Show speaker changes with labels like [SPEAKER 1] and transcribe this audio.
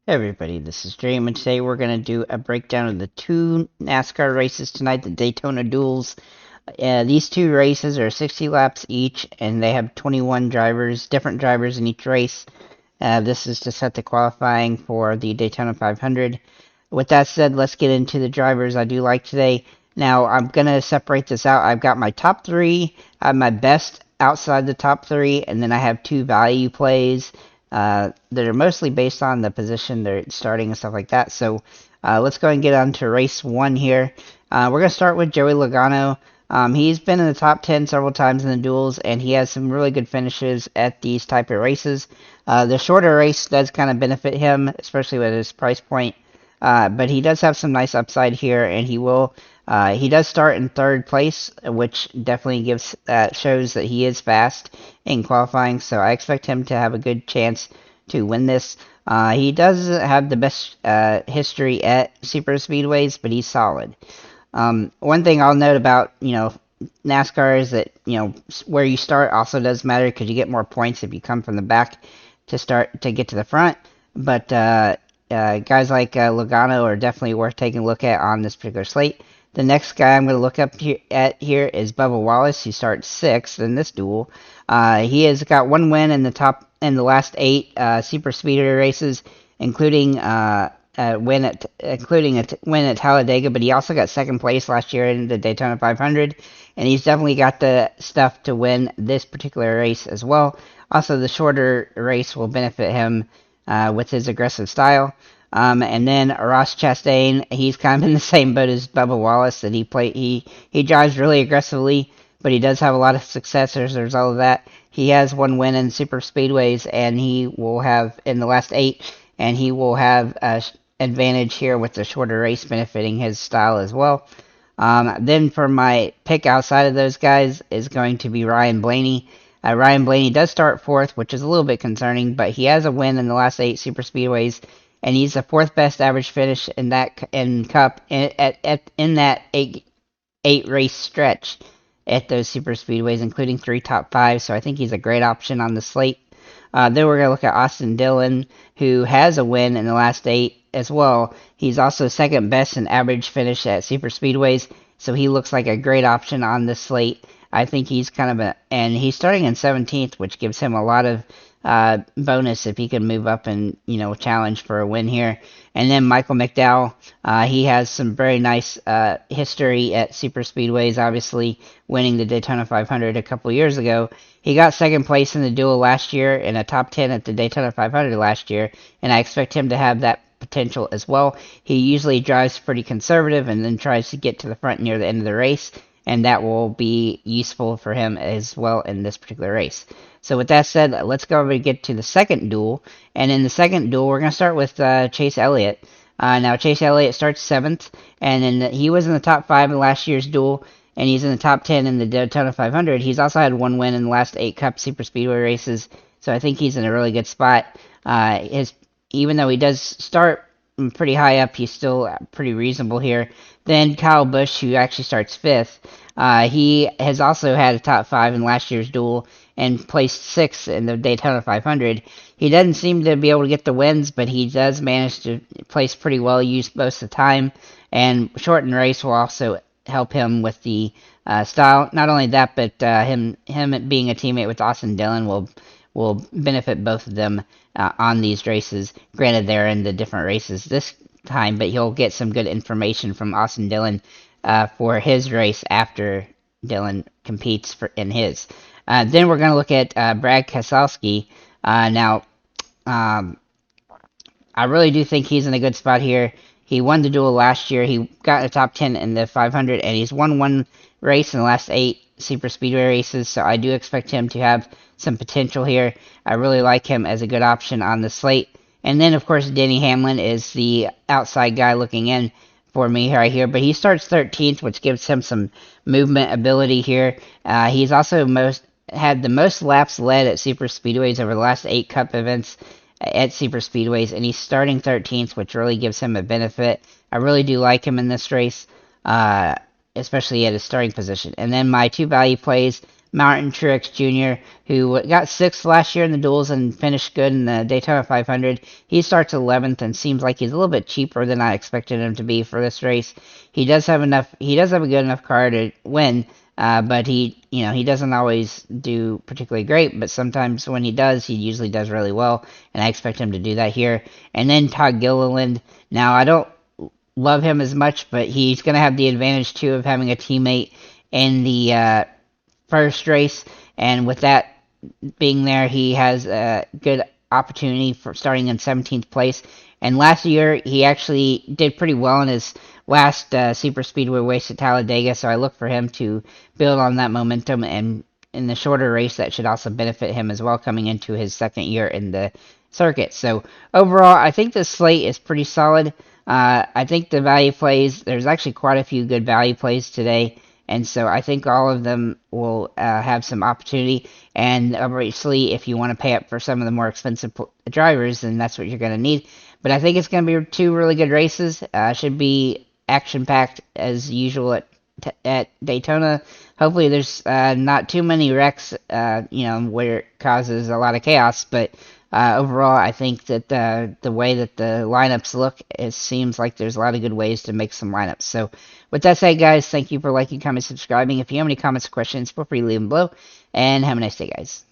[SPEAKER 1] Hey everybody, this is Dream, and today we're going to do a breakdown of the two NASCAR races tonight, the Daytona Duels. These two races are 60 laps each, and they have 21 drivers, different drivers in each race. This is to set the qualifying for the Daytona 500. With that said, let's get into the drivers I do like today. Now, I'm going to separate this out. I've got my top three, I have my best outside the top three, and then I have two value plays that are mostly based on the position they're starting and stuff like that. So let's go and get on to race one here. We're going to start with Joey Logano. He's been in the top 10 several times in the duels, and he has some really good finishes at these type of races. The shorter race does kind of benefit him, especially with his price point. But he does have some nice upside here, and he does start in third place, which definitely shows that he is fast in qualifying. So I expect him to have a good chance to win this. He does have the best history at super speedways, but he's solid. One thing I'll note about NASCAR is that where you start also does matter because you get more points if you come from the back to get to the front. But guys like Logano are definitely worth taking a look at on this particular slate. The next guy I'm going to look up here is Bubba Wallace, who starts sixth in this duel. He has got one win in the last eight super speedway races, including a win at Talladega. But he also got second place last year in the Daytona 500, and he's definitely got the stuff to win this particular race as well. Also, the shorter race will benefit him with his aggressive style. And then Ross Chastain, he's kind of in the same boat as Bubba Wallace, that he drives really aggressively, but he does have a lot of success as a result of that. He has one win in super speedways, and he will have in the last eight, and he will have advantage here with the shorter race benefiting his style as well. Then for my pick outside of those guys is going to be Ryan Blaney. Ryan Blaney does start fourth, which is a little bit concerning, but he has a win in the last eight super speedways, and he's the fourth best average finish in that Cup in that eight race stretch at those super speedways, including three top fives. So I think he's a great option on the slate. Then we're going to look at Austin Dillon, who has a win in the last eight as well. He's also second best in average finish at super speedways, so he looks like a great option on this slate. I think he's and he's starting in 17th, which gives him a lot of bonus if he can move up and challenge for a win here. And then Michael McDowell, he has some very nice history at super speedways, obviously winning the Daytona 500 a couple years ago. He got second place in the duel last year and a top 10 at the Daytona 500 last year, and I expect him to have that potential as well. He usually drives pretty conservative and then tries to get to the front near the end of the race, and that will be useful for him as well in this particular race. So with that said, let's go over and get to the second duel. And in the second duel, we're going to start with Chase Elliott. Now, Chase Elliott starts seventh, and he was in the top five in last year's duel, and he's in the top 10 in the Daytona 500. He's also had one win in the last eight Cup Super Speedway races, so I think he's in a really good spot. Even though he does start pretty high up, he's still pretty reasonable here. Then Kyle Busch, who actually starts fifth, he has also had a top five in last year's duel and placed sixth in the Daytona 500. He doesn't seem to be able to get the wins, but he does manage to place pretty well used most of the time, and shortened race will also help him with the style. Not only that, but him being a teammate with Austin Dillon will benefit both of them on these races. Granted, they're in the different races this time, but he'll get some good information from Austin Dillon for his race after Dillon competes in his. Then we're going to look at Brad Keselowski. Now, I really do think he's in a good spot here. He won the duel last year. He got a top 10 in the 500, and he's won one race in the last eight super speedway races, so I do expect him to have some potential here. I really like him as a good option on the slate. And then, of course, Denny Hamlin is the outside guy looking in for me right here, but he starts 13th, which gives him some movement ability here. He's also had the most laps led at super speedways over the last eight Cup events at super speedways, and he's starting 13th, which really gives him a benefit. I really do like him in this race, especially at his starting position. And then my two value plays, Martin Truex Jr., who got 6th last year in the duels and finished good in the Daytona 500. He starts 11th and seems like he's a little bit cheaper than I expected him to be for this race. He does have enough. He does have a good enough car to win, but he doesn't always do particularly great. But sometimes when he does, he usually does really well, and I expect him to do that here. And then Todd Gilliland. Now I don't love him as much, but he's going to have the advantage too of having a teammate in the first race, and with that being there, he has a good opportunity for starting in 17th place. And last year, he actually did pretty well in his last super speedway race at Talladega, so I look for him to build on that momentum, and in the shorter race, that should also benefit him as well coming into his second year in the circuit. So overall, I think the slate is pretty solid. I think the value plays, there's actually quite a few good value plays today. And so I think all of them will have some opportunity. And obviously, if you want to pay up for some of the more expensive drivers, then that's what you're going to need. But I think it's going to be two really good races. Should be action-packed as usual at Daytona. Hopefully, there's not too many wrecks, where it causes a lot of chaos. But overall, I think that the way that the lineups look, it seems like there's a lot of good ways to make some lineups. So with that said, guys, thank you for liking, commenting, subscribing. If you have any comments or questions, feel free to leave them below. And have a nice day, guys.